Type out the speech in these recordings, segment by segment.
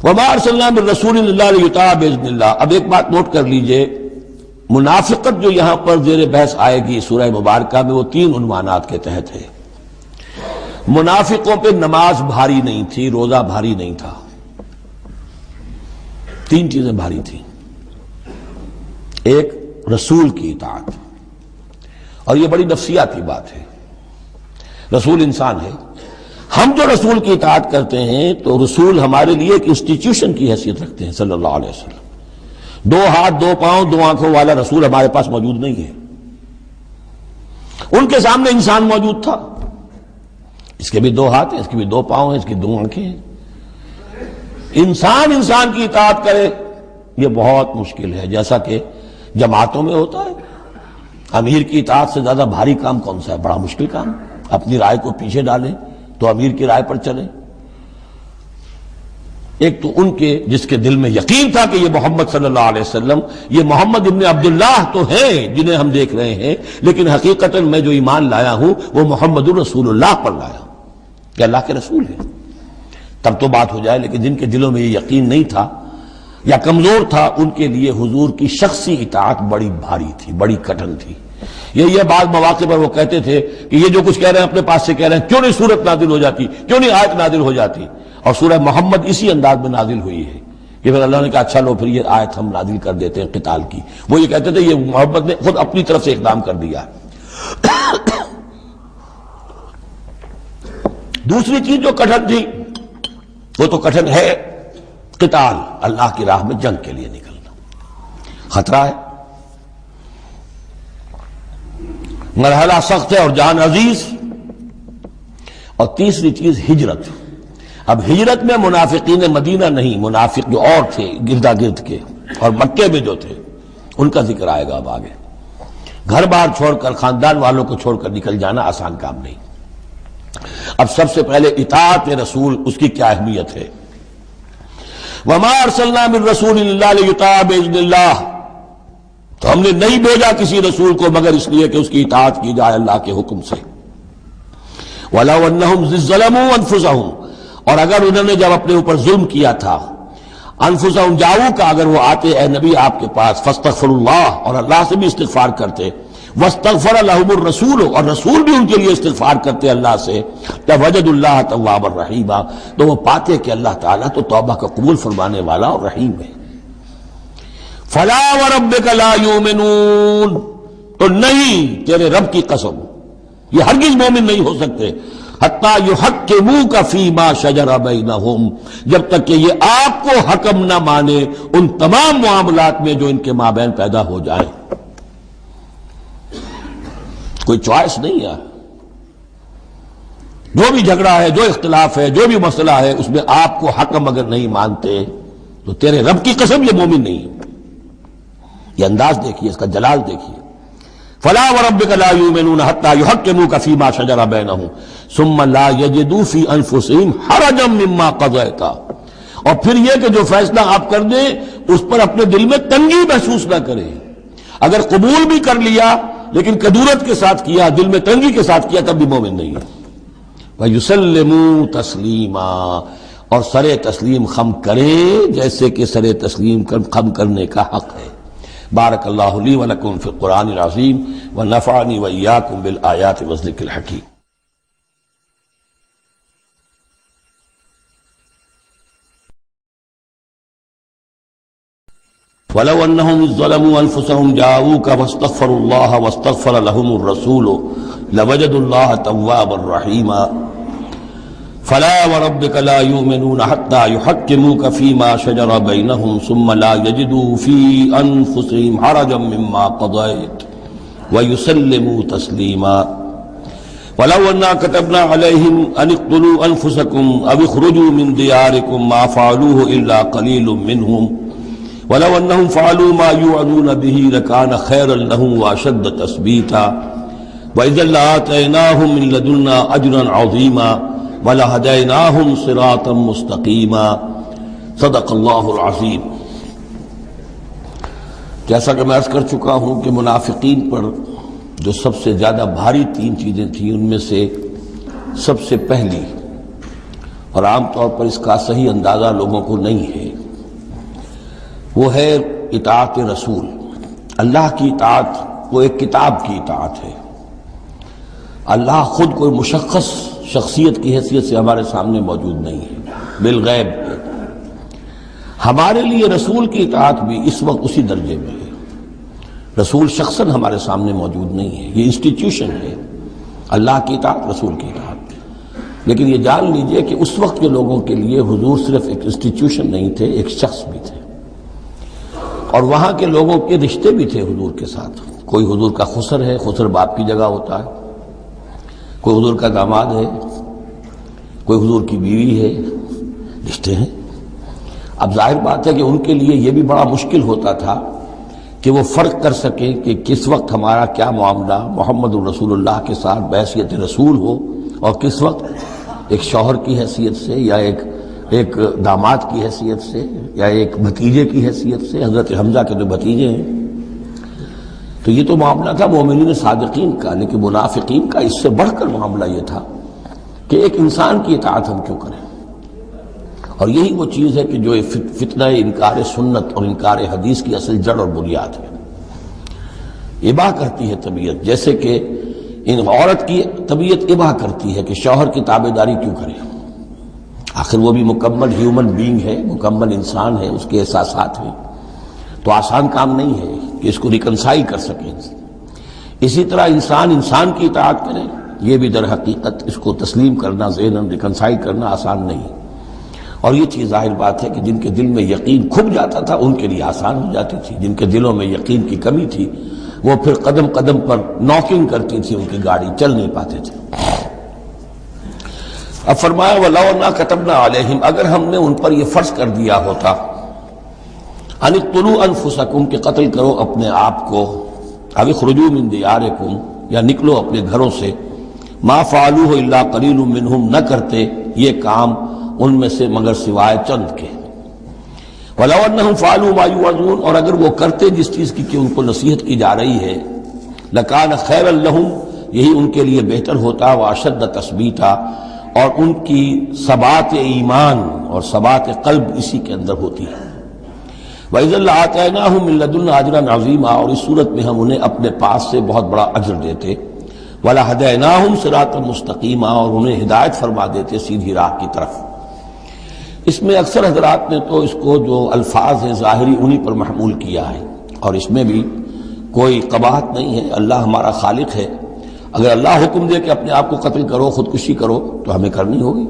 وما ارسلنا من رسول الا لیطاع باذن اللہ۔ اب ایک بات نوٹ کر لیجئے، منافقت جو یہاں پر زیر بحث آئے گی سورہ مبارکہ میں، وہ 3 عنوانات کے تحت ہے۔ منافقوں پہ نماز بھاری نہیں تھی، روزہ بھاری نہیں تھا، 3 چیزیں بھاری تھیں۔ ایک رسول کی اطاعت، اور یہ بڑی نفسیاتی بات ہے، رسول انسان ہے، ہم جو رسول کی اطاعت کرتے ہیں تو رسول ہمارے لیے ایک انسٹیٹیوشن کی حیثیت رکھتے ہیں صلی اللہ علیہ وسلم۔ 2 ہاتھ 2 پاؤں 2 آنکھوں والا رسول ہمارے پاس موجود نہیں ہے، ان کے سامنے انسان موجود تھا، اس کے بھی 2 ہاتھ ہیں، اس کے بھی 2 پاؤں ہیں، اس کی 2 آنکھیں ہیں۔ انسان کی اطاعت کرے یہ بہت مشکل ہے، جیسا کہ جماعتوں میں ہوتا ہے۔ امیر کی اطاعت سے زیادہ بھاری کام کون سا ہے؟ بڑا مشکل کام۔ اپنی رائے کو پیچھے ڈالیں تو امیر کی رائے پر چلیں۔ ایک تو ان کے جس کے دل میں یقین تھا کہ یہ محمد صلی اللہ علیہ وسلم، یہ محمد ابن عبداللہ تو ہیں جنہیں ہم دیکھ رہے ہیں، لیکن حقیقت میں جو ایمان لایا ہوں وہ محمد الرسول اللہ پر لایا ہوں کہ اللہ کے رسول ہیں، تب تو بات ہو جائے۔ لیکن جن کے دلوں میں یہ یقین نہیں تھا یا کمزور تھا، ان کے لیے حضور کی شخصی اطاعت بڑی بھاری تھی، بڑی کٹن تھی۔ یہ بعض مواقع پر وہ کہتے تھے کہ یہ جو کچھ کہہ رہے ہیں اپنے پاس سے کہہ رہے ہیں، کیوں نہیں سورت نازل ہو جاتی، کیوں نہیں آیت نازل ہو جاتی؟ اور سورہ محمد اسی انداز میں نازل ہوئی ہے کہ پھر اللہ نے کہا اچھا لو پھر یہ آیت ہم نازل کر دیتے ہیں قتال کی۔ وہ یہ کہتے تھے یہ محمد نے خود اپنی طرف سے اقدام کر دیا۔ دوسری چیز جو کٹن تھی وہ تو کٹن ہے قتال، اللہ کی راہ میں جنگ کے لیے نکلنا، خطرہ ہے، مرحلہ سخت ہے اور جان عزیز۔ اور تیسری چیز ہجرت۔ اب ہجرت میں منافقین مدینہ نہیں، منافق جو اور تھے گردا گرد کے اور مکے میں جو تھے ان کا ذکر آئے گا اب آگے۔ گھر بار چھوڑ کر، خاندان والوں کو چھوڑ کر نکل جانا آسان کام نہیں۔ اب سب سے پہلے اطاعت رسول، اس کی کیا اہمیت ہے۔ وما ارسلنا من رسول الا لیطاع باذن اللہ، تو ہم نے نہیں بھیجا کسی رسول کو مگر اس لیے کہ اس کی اطاعت کی جائے اللہ کے حکم سے۔ وَلَوْ أَنَّهُمْ ظَلَمُوا أَنفُسَهُمْ، اور اگر انہوں نے جب اپنے اوپر ظلم کیا تھا، انفسہم جاؤ کا، اگر وہ آتے اے نبی آپ کے پاس، فاستغفروا اللہ، اور اللہ سے بھی استغفار کرتے، واستغفر لهم الرسول، اور رسول بھی ان کے لیے استغفار کرتے اللہ سے، وجدوا اللہ توابا رحیما، تو وہ پاتے کہ اللہ تعالیٰ تو توبہ کا قبول فرمانے والا اور رحیم ہے۔ فلا وربک لا یؤمنون، تو نہیں، تیرے رب کی قسم، یہ ہرگز مومن نہیں ہو سکتے، حتی یحکموک فیما شجر بینہم، جب تک کہ یہ آپ کو حکم نہ مانے ان تمام معاملات میں جو ان کے مابین پیدا ہو جائے۔ کوئی چوائس نہیں ہے، جو بھی جھگڑا ہے، جو اختلاف ہے، جو بھی مسئلہ ہے، اس میں آپ کو حکم اگر نہیں مانتے تو تیرے رب کی قسم یہ مومن نہیں ہے۔ یہ انداز دیکھیے، اس کا جلال دیکھیے۔ فلا وربک لا یؤمنون حتی یحکموک فیما شجر بینہم ثم لا یجدوا فی انفسہم حرجا مما قضیت، اور پھر یہ کہ جو فیصلہ آپ کر دیں اس پر اپنے دل میں تنگی محسوس نہ کریں۔ اگر قبول بھی کر لیا لیکن کدورت کے ساتھ کیا، دل میں تنگی کے ساتھ کیا، تب بھی مومن نہیں ہے۔ وَيُسَلِّمُوا تَسْلِيمًا، اور سر تسلیم خم کریں جیسے کہ سر تسلیم خم کرنے کا حق ہے۔ بارک اللہ لی ولکم فی القرآن العظیم ونفعنی وإیاکم بالآیات والذکر الحکیم۔ وَلَوْ أَنَّهُمْ ظَلَمُوا أَنفُسَهُمْ جَاءُوكَ وَاسْتَغْفَرُوا اللَّهَ وَاسْتَغْفَرَ لَهُمُ الرَّسُولُ لَوَجَدُوا اللَّهَ تَوَّابًا رَحِيمًا فَلَا وَرَبِّكَ لَا يُؤْمِنُونَ حَتَّى يُحَكِّمُوكَ فِيمَا شَجَرَ بَيْنَهُمْ ثُمَّ لَا يَجِدُوا فِي أَنفُسِهِمْ حَرَجًا مِّمَّا قَضَيْتَ وَيُسَلِّمُوا تَسْلِيمًا۔ وَلَوْ أَنَّا كَتَبْنَا عَلَيْهِمْ أَنِ اقْتُلُوا أَنفُسَكُمْ أَوِ اخْرُجُوا مِنْ دِيَارِكُمْ مَا فَعَلُوهُ إِلَّا قَلِيلٌ مِّنْهُمْ وَلَوْ أَنَّهُمْ فَعَلُوا مَا يُوعَظُونَ بِهِ لَكَانَ خَيْرًا لَّهُمْ وَأَشَدَّ تَثْبِيتًا وَإِذًا لَّآتَيْنَاهُم مِّن لَّدُنَّا أَجْرًا عَظِيمًا وَلَهَدَيْنَاهُمْ صِرَاطًا مُّسْتَقِيمًا۔ صدق اللہ العظیم۔ جیسا کہ میں عرض کر چکا ہوں کہ منافقین پر جو سب سے زیادہ بھاری 3 چیزیں تھیں، ان میں سے سب سے پہلی اور عام طور پر اس کا صحیح اندازہ لوگوں کو نہیں ہے، وہ ہے اطاعت رسول۔ اللہ کی اطاعت وہ ایک کتاب کی اطاعت ہے۔ اللہ خود کوئی مشخص شخصیت کی حیثیت سے ہمارے سامنے موجود نہیں ہے، بالغیب ہے۔ ہمارے لیے رسول کی اطاعت بھی اس وقت اسی درجے میں ہے۔ رسول شخصاً ہمارے سامنے موجود نہیں ہے، یہ انسٹیٹیوشن ہے، اللہ کی اطاعت، رسول کی اطاعت۔ لیکن یہ جان لیجئے کہ اس وقت کے لوگوں کے لیے حضور صرف ایک انسٹیٹیوشن نہیں تھے، ایک شخص بھی تھے، اور وہاں کے لوگوں کے رشتے بھی تھے حضور کے ساتھ۔ کوئی حضور کا خسر ہے، خسر باپ کی جگہ ہوتا ہے، کوئی حضور کا داماد ہے، کوئی حضور کی بیوی ہے، رشتے ہیں۔ اب ظاہر بات ہے کہ ان کے لیے یہ بھی بڑا مشکل ہوتا تھا کہ وہ فرق کر سکیں کہ کس وقت ہمارا کیا معاملہ محمد الرسول اللہ کے ساتھ بحیثیت رسول ہو، اور کس وقت ایک شوہر کی حیثیت سے، یا ایک داماد کی حیثیت سے، یا ایک بھتیجے کی حیثیت سے۔ حضرت حمزہ کے جو بھتیجے ہیں، تو یہ تو معاملہ تھا مومنین صادقین کا، لیکن منافقین کا اس سے بڑھ کر معاملہ یہ تھا کہ ایک انسان کی اطاعت ہم کیوں کریں۔ اور یہی وہ چیز ہے کہ جو فتنہ انکار سنت اور انکار حدیث کی اصل جڑ اور بنیاد ہے۔ اباح کرتی ہے طبیعت، جیسے کہ ان عورت کی طبیعت اباح کرتی ہے کہ شوہر کی تابعداری کیوں کرے، آخر وہ بھی مکمل ہیومن بینگ ہے، مکمل انسان ہے، اس کے احساسات ہیں، تو آسان کام نہیں ہے کہ اس کو ریکنسائل کر سکیں۔ اسی طرح انسان کی اطاعت کرے، یہ بھی در حقیقت اس کو تسلیم کرنا، ذہناً ریکنسائل کرنا آسان نہیں۔ اور یہ چیز ظاہر بات ہے کہ جن کے دل میں یقین کھپ جاتا تھا ان کے لیے آسان ہو جاتی تھی، جن کے دلوں میں یقین کی کمی تھی وہ پھر قدم قدم پر ناکنگ کرتی تھی، ان کی گاڑی چل نہیں پاتے تھے۔ اب فرمایا وَلَوْ أَنَّا كَتَبْنَا عَلَيْهِمْ، اگر ہم نے ان پر یہ فرض کر دیا ہوتا أَنِ اقْتُلُوا أَنفُسَكُمْ کہ قتل کرو اپنے آپ کو، أَوِ اخْرُجُوا مِن دِيَارِكُمْ یا نکلو اپنے گھروں سے، مَا فَعَلُوهُ إِلَّا قَلِيلٌ مِّنْهُمْ نہ کرتے یہ کام ان میں سے مگر سوائے چند کے۔ وَلَوْ أَنَّهُمْ فَعَلُوا مَا يُوعَظُونَ اور اگر وہ کرتے جس چیز کی کہ ان کو نصیحت کی جا رہی ہے، لَكَانَ خَيْرًا لَهُمْ یہی ان کے لیے بہتر ہوتا، وَأَشَدَّ تَثْبِيتًا اور ان کی ثبات ایمان اور ثبات قلب اسی کے اندر ہوتی ہے۔ وَإِذًا لَآتَيْنَاهُم مِّن لَّدُنَّا أَجْرًا عَظِيمًا اور اس صورت میں ہم انہیں اپنے پاس سے بہت بڑا اجر دیتے۔ وَلَهَدَيْنَاهُمْ صِرَاطًا مُسْتَقِيمًا اور انہیں ہدایت فرما دیتے سیدھی راہ کی طرف۔ اس میں اکثر حضرات نے تو اس کو جو الفاظ ہیں ظاہری انہی پر محمول کیا ہے، اور اس میں بھی کوئی قباحت نہیں ہے۔ اللہ ہمارا خالق ہے، اگر اللہ حکم دے کہ اپنے آپ کو قتل کرو، خودکشی کرو، تو ہمیں کرنی ہوگی۔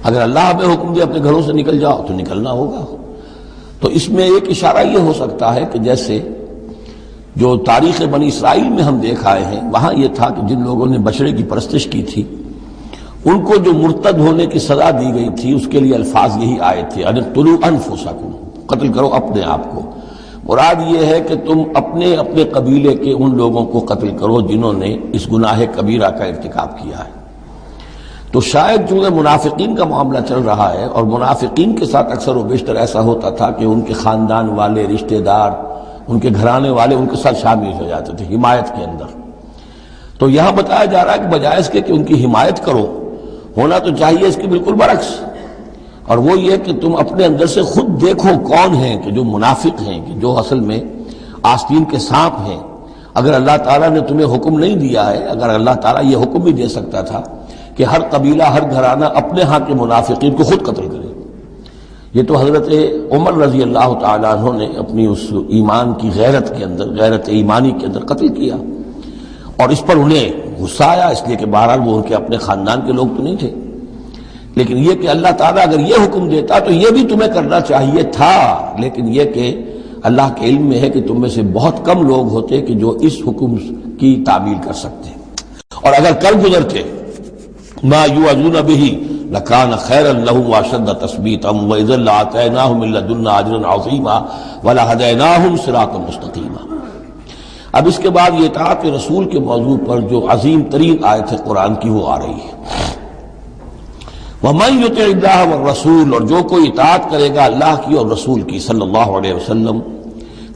اگر اللہ ہمیں حکم دے اپنے گھروں سے نکل جاؤ تو نکلنا ہوگا۔ تو اس میں ایک اشارہ یہ ہو سکتا ہے کہ جیسے جو تاریخ بنی اسرائیل میں ہم دیکھ آئے ہیں، وہاں یہ تھا کہ جن لوگوں نے بچڑے کی پرستش کی تھی ان کو جو مرتد ہونے کی سزا دی گئی تھی، اس کے لیے الفاظ یہی آئے تھے ان اقتلوا انفسکم، قتل کرو اپنے آپ کو۔ مراد یہ ہے کہ تم اپنے قبیلے کے ان لوگوں کو قتل کرو جنہوں نے اس گناہ کبیرہ کا ارتکاب کیا ہے۔ تو شاید چونکہ منافقین کا معاملہ چل رہا ہے، اور منافقین کے ساتھ اکثر و بیشتر ایسا ہوتا تھا کہ ان کے خاندان والے، رشتہ دار، ان کے گھرانے والے ان کے ساتھ شامل ہو جاتے تھے حمایت کے اندر۔ تو یہاں بتایا جا رہا ہے کہ بجائے اس کے کہ ان کی حمایت کرو، ہونا تو چاہیے اس کے بالکل برعکس، اور وہ یہ کہ تم اپنے اندر سے خود دیکھو کون ہیں کہ جو منافق ہیں، کہ جو اصل میں آستین کے سانپ ہیں۔ اگر اللہ تعالیٰ نے تمہیں حکم نہیں دیا ہے، اگر اللہ تعالیٰ یہ حکم بھی دے سکتا تھا کہ ہر قبیلہ، ہر گھرانہ اپنے ہاں کے منافقین کو خود قتل کرے، یہ تو حضرت عمر رضی اللہ تعالیٰ عنہ نے اپنی اس ایمان کی غیرت کے اندر، غیرت ایمانی کے اندر قتل کیا، اور اس پر انہیں غصہ آیا، اس لیے کہ بہرحال وہ ان کے اپنے خاندان کے لوگ تو نہیں تھے۔ لیکن یہ کہ اللہ تعالیٰ اگر یہ حکم دیتا تو یہ بھی تمہیں کرنا چاہیے تھا، لیکن یہ کہ اللہ کے علم میں ہے کہ تم میں سے بہت کم لوگ ہوتے کہ جو اس حکم کی تعمیل کر سکتے، اور اگر کل گزرتے ما یوعظون بہ لکان خیرا لہم واشد تثبیتا واذا لآتیناہم من لدنا اجرا عظیما ولہدیناہم صراطا مستقیما۔ اب اس کے بعد یہ اطاعت رسول کے موضوع پر جو عظیم ترین آیت ہے قرآن کی وہ آ رہی ہے۔ وَمَن يُطِعِ اللَّهَ وَالرَّسُولَ اور جو کوئی اطاعت کرے گا اللہ کی اور رسول کی صلی اللہ علیہ وسلم،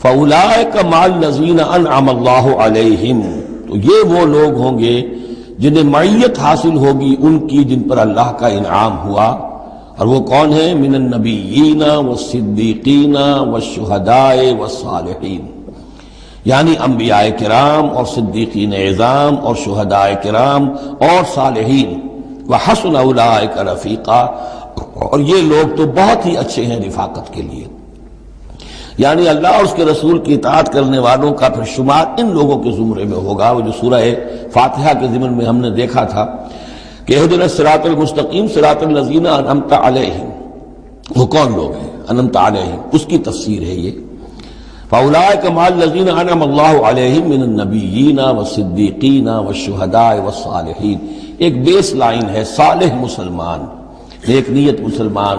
فَأُولَٰئِكَ مَعَ الَّذِينَ أَنْعَمَ اللَّهُ عَلَيْهِمْ تو یہ وہ لوگ ہوں گے جنہیں معیت حاصل ہوگی ان کی جن پر اللہ کا انعام ہوا، اور وہ کون ہیں؟ من النبیین والصدیقین والشہداء والصالحین، یعنی انبیاء کرام اور صدیقین اعظام اور شہداء کرام اور صالحین، وحسن اولئک رفیقا، اور یہ لوگ تو بہت ہی اچھے ہیں رفاقت کے لیے۔ یعنی اللہ اور اس کے رسول کی اطاعت کرنے والوں کا پھر شمار ان لوگوں کے زمرے میں ہوگا، وہ جو سورہ فاتحہ کے ضمن میں ہم نے دیکھا تھا کہ اہدنا الصراط المستقیم صراط الذین انعمت علیہم، وہ کون لوگ ہیں انعمت علیہم، اس کی تفسیر ہے یہ۔ فاولئک مع الذین انعم اللہ علیہم من النبیین والصدیقین والشہداء والصالحین، ایک بیس لائن ہے، صالح مسلمان، نیک نیت مسلمان،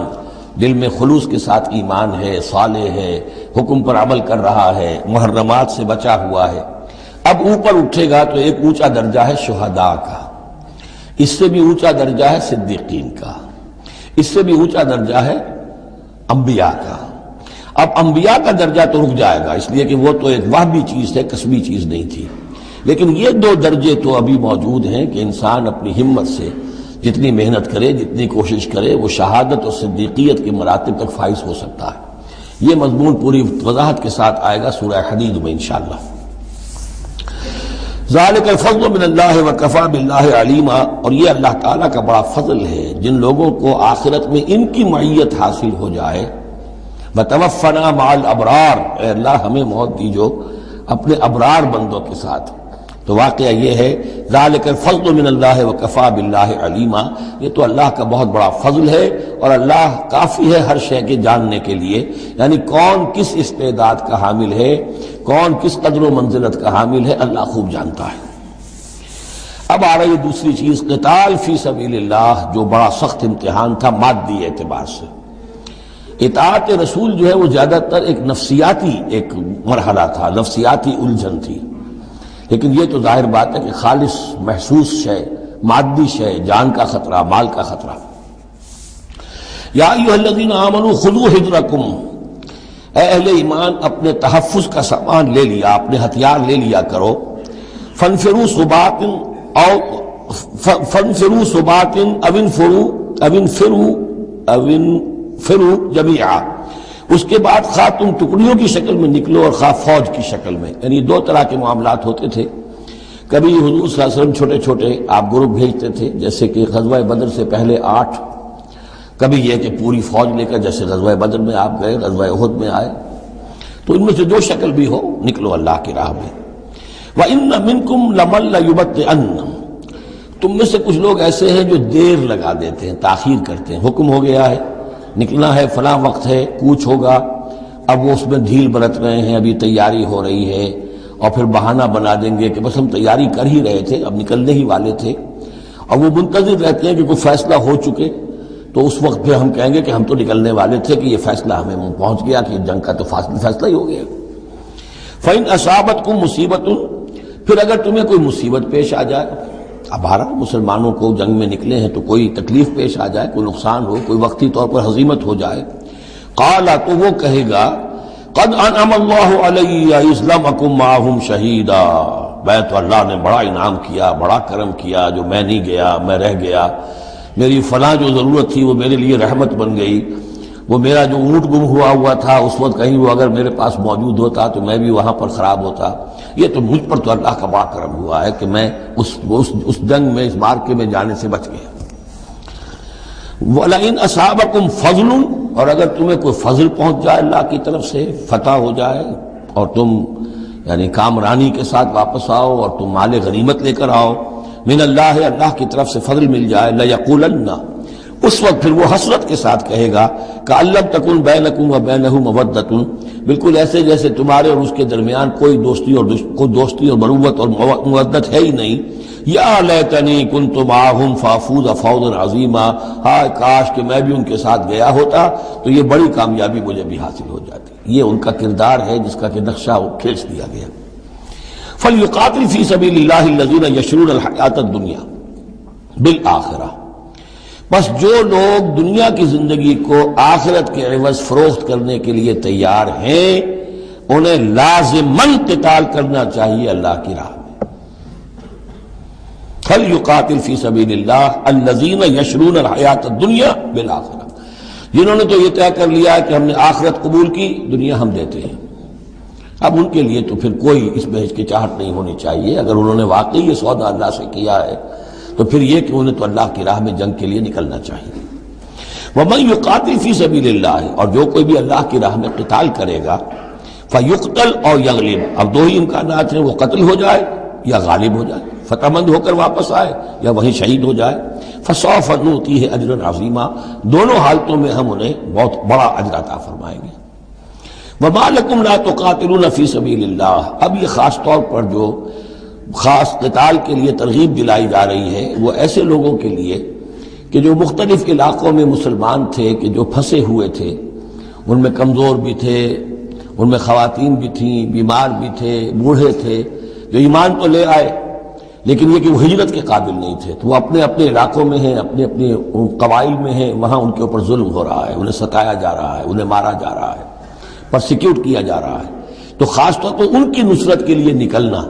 دل میں خلوص کے ساتھ ایمان ہے، صالح ہے، حکم پر عمل کر رہا ہے، محرمات سے بچا ہوا ہے۔ اب اوپر اٹھے گا تو ایک اونچا درجہ ہے شہداء کا، اس سے بھی اونچا درجہ ہے صدیقین کا، اس سے بھی اونچا درجہ ہے انبیاء کا۔ اب انبیاء کا درجہ تو رک جائے گا، اس لیے کہ وہ تو ایک وہبی چیز ہے، کسبی چیز نہیں تھی، لیکن یہ دو درجے تو ابھی موجود ہیں کہ انسان اپنی ہمت سے جتنی محنت کرے، جتنی کوشش کرے، وہ شہادت اور صدیقیت کے مراتب تک فائز ہو سکتا ہے۔ یہ مضمون پوری وضاحت کے ساتھ آئے گا سورہ حدید میں انشاءاللہ۔ ذالک الفضل من اللہ وکفی باللہ علیما، اور یہ اللہ تعالیٰ کا بڑا فضل ہے جن لوگوں کو آخرت میں ان کی معیت حاصل ہو جائے۔ وتوفنا مع الابرار، اے اللہ ہمیں موت دیجو اپنے ابرار بندوں کے ساتھ۔ تو واقعہ یہ ہے ذالک الفضل من اللہ وکفی باللہ علیما، یہ تو اللہ کا بہت بڑا فضل ہے، اور اللہ کافی ہے ہر شے کے جاننے کے لیے، یعنی کون کس استعداد کا حامل ہے، کون کس قدر و منزلت کا حامل ہے، اللہ خوب جانتا ہے۔ اب آ رہی ہے دوسری چیز، قتال فی سبیل اللہ، جو بڑا سخت امتحان تھا مادی اعتبار سے۔ اطاعت رسول جو ہے وہ زیادہ تر ایک نفسیاتی ایک مرحلہ تھا، نفسیاتی الجھن تھی، لیکن یہ تو ظاہر بات ہے کہ خالص محسوس شے، مادی شے، جان کا خطرہ، مال کا خطرہ۔ یا ایھا الذین آمنوا خذوا حذرکم، اے اہل ایمان اپنے تحفظ کا سامان لے لیا، اپنے ہتھیار لے لیا کرو۔ فانفروا ثبات او فانفروا ثبات او انفروا جميعا، اس کے بعد خواہ تم ٹکڑیوں کی شکل میں نکلو اور خواہ فوج کی شکل میں، یعنی دو طرح کے معاملات ہوتے تھے۔ کبھی حضور صلی اللہ علیہ وسلم چھوٹے چھوٹے آپ گروپ بھیجتے تھے، جیسے کہ غزوہ بدر سے پہلے 8، کبھی یہ کہ پوری فوج لے کر جیسے غزوہ بدر میں آپ گئے، غزوہ احد میں آئے، تو ان میں سے جو شکل بھی ہو نکلو اللہ کی راہ میں۔ وَإِنَّ مِنْكُمْ لَمَن لَّيُبَطِّئَنَّ، تم میں سے کچھ لوگ ایسے ہیں جو دیر لگا دیتے ہیں، تاخیر کرتے ہیں، حکم ہو گیا ہے نکلنا ہے، فلاں وقت ہے، کوچ ہوگا، اب وہ اس میں ڈھیل برت رہے ہیں، ابھی تیاری ہو رہی ہے، اور پھر بہانہ بنا دیں گے کہ بس ہم تیاری کر ہی رہے تھے، اب نکلنے ہی والے تھے، اور وہ منتظر رہتے ہیں کہ کوئی فیصلہ ہو چکے، تو اس وقت پھر ہم کہیں گے کہ ہم تو نکلنے والے تھے کہ یہ فیصلہ ہمیں پہنچ گیا کہ جنگ کا تو فیصلہ ہی ہو گیا۔ فَإِنْ أَصَابَتْكُمْ مُصِيبَةٌ، پھر اگر تمہیں کوئی مصیبت پیش آ جائے، اب بہرحال مسلمانوں کو جنگ میں نکلے ہیں تو کوئی تکلیف پیش آ جائے، کوئی نقصان ہو، کوئی وقتی طور پر ہزیمت ہو جائے، قال، تو وہ کہے گا قد انعم اللہ علی اذ لم اکن معہم شہیدا، میں تو اللہ نے بڑا انعام کیا، بڑا کرم کیا، جو میں نہیں گیا، میں رہ گیا، میری فلاں جو ضرورت تھی وہ میرے لیے رحمت بن گئی، وہ میرا جو اونٹ گم ہوا تھا اس وقت کہیں وہ اگر میرے پاس موجود ہوتا تو میں بھی وہاں پر خراب ہوتا، یہ تو مجھ پر تو اللہ کا بڑا کرم ہوا ہے کہ میں اس جنگ میں، اس مارکے میں جانے سے بچ گیا۔ وَلَئِنْ أَصَابَكُمْ فَضْلٌ، اور اگر تمہیں کوئی فضل پہنچ جائے اللہ کی طرف سے، فتح ہو جائے اور تم یعنی کامرانی کے ساتھ واپس آؤ اور تم مال غنیمت لے کر آؤ، من اللہ، اللہ کی طرف سے فضل مل جائے، لَيَقُولَنَّ، اس وقت پھر وہ حسرت کے ساتھ کہے گا کہ لم تکن بینکم وبینہ مودۃ، بالکل ایسے جیسے تمہارے اور اس کے درمیان کوئی دوستی اور مروت اور مودت ہے ہی نہیں۔ یا لیتنی کنت معہم فافوز فوزا عظیما، ہائے کاش کہ میں بھی ان کے ساتھ گیا ہوتا تو یہ بڑی کامیابی مجھے بھی حاصل ہو جاتی۔ یہ ان کا کردار ہے جس کا کہ نقشہ کھینچ دیا گیا۔ فلیقاتل فی سبیل اللہ الذین یشرون الحیاۃ الدنیا بالآخرہ، بس جو لوگ دنیا کی زندگی کو آخرت کے عوض فروخت کرنے کے لیے تیار ہیں انہیں لازماً قتال کرنا چاہیے اللہ کی راہ میں۔ فَلْيُقَاتِلْ فِي سَبِيلِ اللَّهِ الَّذِينَ يَشْرُونَ الْحَيَاةَ الدُّنْيَا بِالْآخِرَةِ، جنہوں نے تو یہ طے کر لیا ہے کہ ہم نے آخرت قبول کی، دنیا ہم دیتے ہیں۔ اب ان کے لیے تو پھر کوئی اس میں ہچکچاہٹ نہیں ہونی چاہیے، اگر انہوں نے واقعی یہ سودا اللہ سے کیا ہے تو پھر یہ کہ انہیں تو اللہ کی راہ میں جنگ کے لیے نکلنا چاہیے۔ وَمَن يُقَاتِلْ فِي سَبِيلِ اللَّهِ، اور جو کوئی بھی اللہ کی راہ میں قتال کرے گا، فَيُقْتَلْ أَوْ يَغْلِبْ، اب دو ہی امکانات ہیں، وہ قتل ہو جائے یا غالب ہو جائے، فتح مند ہو کر واپس آئے یا وہیں شہید ہو جائے۔ فَسَوْفَ نُؤْتِيهِ أَجْرًا عَظِيمًا، دونوں حالتوں میں ہم انہیں بہت بڑا اجر عطا فرمائیں گے۔ وَمَا لَكُمْ لَا تُقَاتِلُونَ فِي سَبِيلِ اللَّهِ، اب یہ خاص طور پر جو خاص قتال کے لیے ترغیب دلائی جا رہی ہے وہ ایسے لوگوں کے لیے کہ جو مختلف علاقوں میں مسلمان تھے، کہ جو پھنسے ہوئے تھے، ان میں کمزور بھی تھے، ان میں خواتین بھی تھیں، بیمار بھی تھے، بوڑھے تھے، جو ایمان تو لے آئے لیکن یہ کہ وہ ہجرت کے قابل نہیں تھے، تو وہ اپنے اپنے علاقوں میں ہیں، اپنے اپنے قبائل میں ہیں، وہاں ان کے اوپر ظلم ہو رہا ہے، انہیں ستایا جا رہا ہے، انہیں مارا جا رہا ہے، پرسیکیوٹ کیا جا رہا ہے۔ تو خاص طور پر ان کی نصرت کے لیے نکلنا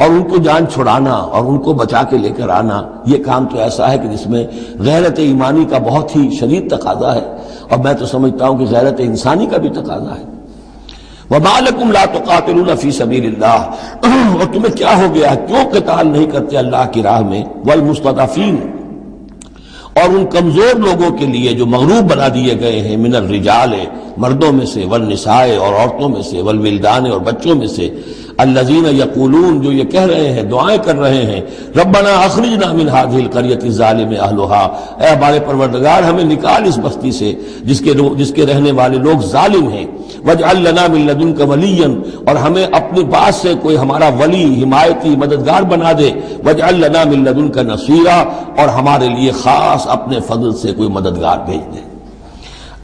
اور ان کو جان چھڑانا اور ان کو بچا کے لے کر آنا، یہ کام تو ایسا ہے کہ جس میں غیرت ایمانی کا بہت ہی شدید تقاضا ہے، اور میں تو سمجھتا ہوں کہ غیرت انسانی کا بھی تقاضا ہے۔ وَمَا لَكُمْ لَا تُقَاتِلُونَ فِي سَبِيلِ اللَّهِ، اور تمہیں کیا ہو گیا، کیوں قتال نہیں کرتے اللہ کی راہ میں؟ وَالْمُسْتَضْعَفِينَ، اور ان کمزور لوگوں کے لیے جو مغلوب بنا دیے گئے ہیں، من الرجال، مردوں میں سے، والنساء، اور عورتوں میں سے، والولدان، اور بچوں میں سے، الذین یقولون، جو یہ کہہ رہے ہیں، دعائیں کر رہے ہیں، ربنا اخرجنا من هذه القرية الظالم اهلها، اے ہمارے پروردگار ہمیں نکال اس بستی سے جس کے رہنے والے لوگ ظالم ہیں، واجعل لنا من لدنك وليا، اور ہمیں اپنے پاس سے کوئی ہمارا ولی، حمایتی، مددگار بنا دے، واجعل لنا من لدنك نصيرا، اور ہمارے لیے خاص اپنے فضل سے کوئی مددگار بھیج دے۔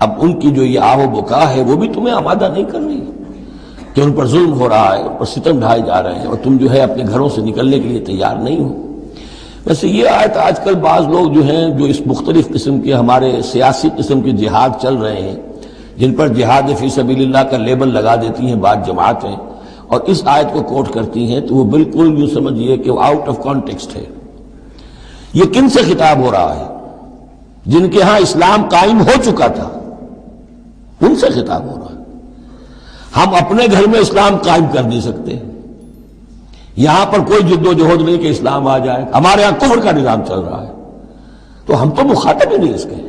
اب ان کی جو یہ آہ و بکا ہے وہ بھی تمہیں آمادہ نہیں کر رہی کہ ان پر ظلم ہو رہا ہے، ان پر ستم ڈھائے جا رہے ہیں، اور تم جو ہے اپنے گھروں سے نکلنے کے لیے تیار نہیں ہو۔ ویسے یہ آیت آج کل بعض لوگ جو ہیں جو اس مختلف قسم کے ہمارے سیاسی قسم کے جہاد چل رہے ہیں، جن پر جہاد فی سبیل اللہ کا لیبل لگا دیتی ہیں بعض جماعتیں، اور اس آیت کو کوٹ کرتی ہیں، تو وہ بالکل یوں سمجھیے کہ وہ آؤٹ آف کانٹیکسٹ ہے۔ یہ کن سے خطاب ہو رہا ہے؟ جن کے ہاں اسلام قائم ہو چکا تھا، ان سے خطاب ہو رہا ہے۔ ہم اپنے گھر میں اسلام قائم کر نہیں سکتے، یہاں پر کوئی جد و جہد نہیں کہ اسلام آ جائے، ہمارے یہاں کفر کا نظام چل رہا ہے، تو ہم تو مخاطب ہی نہیں اس کے۔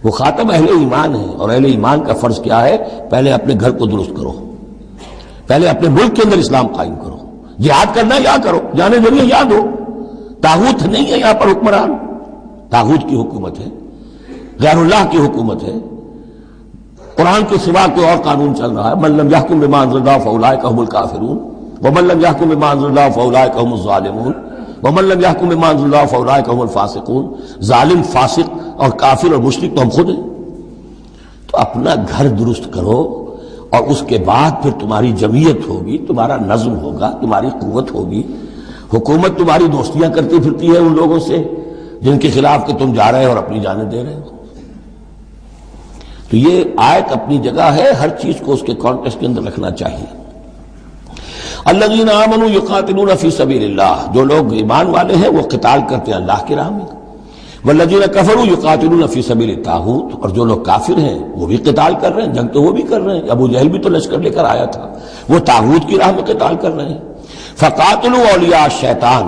مخاطب اہل ایمان ہیں، اور اہل ایمان کا فرض کیا ہے؟ پہلے اپنے گھر کو درست کرو، پہلے اپنے ملک کے اندر اسلام قائم کرو، جہاد کرنا یا کرو، جانے ذریعے یاد ہو، طاغوت نہیں ہے یہاں پر حکمران، طاغوت کی حکومت ہے، غیر اللہ کی حکومت ہے، قرآن کے سوا کوئی اور قانون چل رہا ہے۔ من لم يحكم بما انزل الله فاولئك هم الكافرون ومن لم يحكم بما انزل الله فاولئك هم الظالمون ومن لم يحكم بما انزل الله فاولئك هم الفاسقون، ظالم، فاسق اور کافر اور مشرک تو ہم خود ہیں۔ تو اپنا گھر درست کرو، اور اس کے بعد پھر تمہاری جمعیت ہوگی، تمہارا نظم ہوگا، تمہاری قوت ہوگی۔ حکومت تمہاری دوستیاں کرتی پھرتی ہے ان لوگوں سے جن کے خلاف کہ تم جا رہے ہو اور اپنی جانیں دے رہے ہو۔ تو یہ آیت اپنی جگہ ہے، ہر چیز کو اس کے کانٹیکسٹ کے اندر رکھنا چاہیے۔ الذین آمنوا یقاتلون فی سبیل اللہ، جو لوگ ایمان والے ہیں وہ قتال کرتے ہیں اللہ کی راہ میں۔ والذین کفروا یقاتلون فی سبیل الطاغوت، اور جو لوگ کافر ہیں وہ بھی قتال کر رہے ہیں، جنگ تو وہ بھی کر رہے ہیں، ابو جہل بھی تو لشکر لے کر آیا تھا، وہ طاغوت کی راہ میں قتال کر رہے ہیں۔ فقاتلوا اولیاء الشیطان،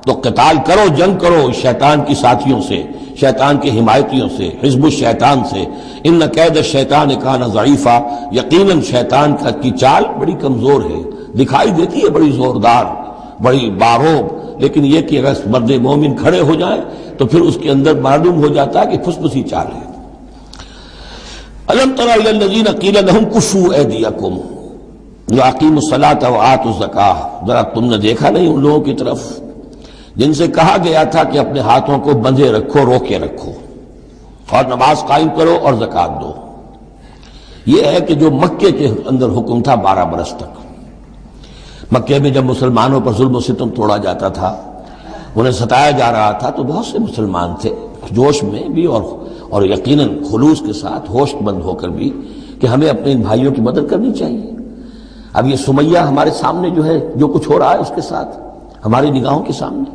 تو قتال کرو، جنگ کرو شیطان کی ساتھیوں سے، شیطان کے حمایتیوں سے، حزب الشیطان سے۔ ان کید الشیطان کان ضعیفا، یقیناً شیطان کی چال بڑی کمزور ہے، دکھائی دیتی ہے بڑی زوردار، بڑی باروب، لیکن یہ کہ اگر مرد مومن کھڑے ہو جائیں تو پھر اس کے اندر معلوم ہو جاتا ہے کہ پھسپسی چال ہے۔ الم تر الی الذین قیل لهم کفوا ایدیکم واقیموا الصلاۃ وآتوا الزکاۃ، ذرا تم نے دیکھا نہیں ان لوگوں کی طرف جن سے کہا گیا تھا کہ اپنے ہاتھوں کو بندھے رکھو، روکے رکھو، اور نماز قائم کرو اور زکوٰۃ دو۔ یہ ہے کہ جو مکے کے اندر حکم تھا 12 برس تک، مکے میں جب مسلمانوں پر ظلم و ستم توڑا جاتا تھا، انہیں ستایا جا رہا تھا، تو بہت سے مسلمان تھے جوش میں بھی اور یقیناً خلوص کے ساتھ ہوش مند ہو کر بھی کہ ہمیں اپنے ان بھائیوں کی مدد کرنی چاہیے۔ اب یہ سمیہ ہمارے سامنے جو ہے، جو کچھ ہو رہا ہے اس کے ساتھ ہماری نگاہوں کے سامنے،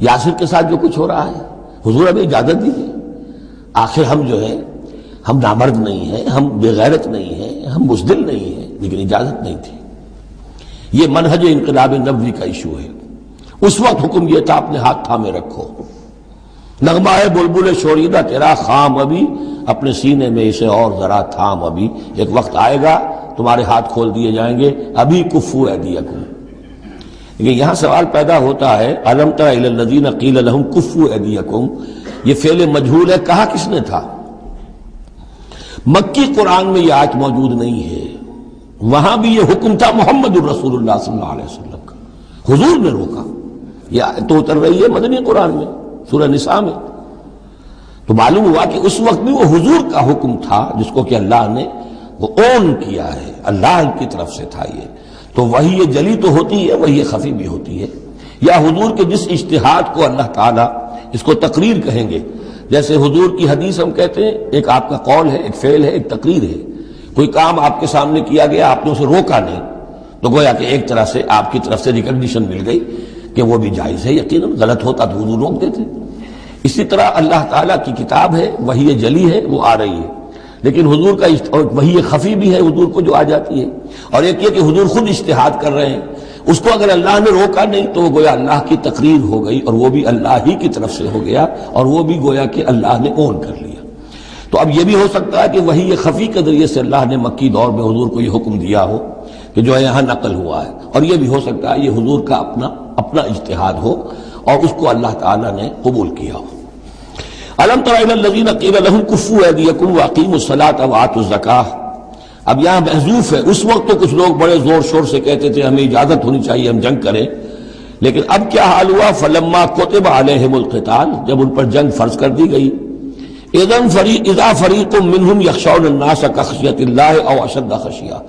یاسر کے ساتھ جو کچھ ہو رہا ہے، حضور ابھی اجازت دیجیے، آخر ہم جو ہے ہم نامرد نہیں ہیں، ہم بے غیرت نہیں ہیں، ہم بزدل نہیں ہیں، لیکن اجازت نہیں تھی۔ یہ منہج انقلاب نبوی کا ایشو ہے۔ اس وقت حکم یہ تھا اپنے ہاتھ تھامے رکھو، نغمہ ہے بلبل شوریدہ تیرا خام ابھی، اپنے سینے میں اسے اور ذرا تھام ابھی، ایک وقت آئے گا تمہارے ہاتھ کھول دیے جائیں گے، ابھی کفو ایدیکم۔ لیکن یہاں سوال پیدا ہوتا ہے، الم تر الی الذین قیل لہم کفو ایدیکم، یہ فعل مجہول ہے، کہا کس نے تھا؟ مکی قرآن میں یہ آیت موجود نہیں ہے، وہاں بھی یہ حکم تھا محمد الرسول اللہ صلی اللہ علیہ وسلم کا، حضور نے روکا۔ یہ آیت تو اتر رہی ہے مدنی قرآن میں، سورہ نساء میں، تو معلوم ہوا کہ اس وقت بھی وہ حضور کا حکم تھا جس کو کہ اللہ نے وہ اون کیا ہے، اللہ کی طرف سے تھا یہ۔ تو وہی یہ جلی تو ہوتی ہے، وہی یہ خفی بھی ہوتی ہے، یا حضور کے جس اجتہاد کو اللہ تعالیٰ اس کو تقریر کہیں گے، جیسے حضور کی حدیث ہم کہتے ہیں ایک آپ کا قول ہے، ایک فعل ہے، ایک تقریر ہے۔ کوئی کام آپ کے سامنے کیا گیا، آپ نے اسے روکا نہیں، تو گویا کہ ایک طرح سے آپ کی طرف سے ریکگنیشن مل گئی کہ وہ بھی جائز ہے، یقیناً غلط ہوتا تو حضور روک دیتے۔ اسی طرح اللہ تعالیٰ کی کتاب ہے، وحی جلی ہے، وہ آ رہی ہے، لیکن حضور کا وحی خفی بھی ہے حضور کو جو آ جاتی ہے، اور ایک یہ کہ حضور خود اجتہاد کر رہے ہیں، اس کو اگر اللہ نے روکا نہیں تو گویا اللہ کی تقریر ہو گئی، اور وہ بھی اللہ ہی کی طرف سے ہو گیا، اور وہ بھی گویا کہ اللہ نے اون کر لیا۔ تو اب یہ بھی ہو سکتا ہے کہ وحی خفی کے ذریعے سے اللہ نے مکی دور میں حضور کو یہ حکم دیا ہو کہ جو ہے یہاں نقل ہوا ہے، اور یہ بھی ہو سکتا ہے یہ حضور کا اپنا اجتہاد ہو اور اس کو اللہ تعالیٰ نے قبول کیا ہو۔ الم تر الی الذین قیل لہم کفوا ایدیکم واقیموا الصلاۃ وآتوا الزکاۃ، اب یہاں محذوف ہے، اس وقت تو کچھ لوگ بڑے زور شور سے کہتے تھے ہمیں اجازت ہونی چاہیے ہم جنگ کریں، لیکن اب کیا حال ہوا؟ فلما کتب علیہم القتال، جب ان پر جنگ فرض کر دی گئی، اذا فریق منہم یخشون الناس کخشیۃ اللہ او اشد خشیہ،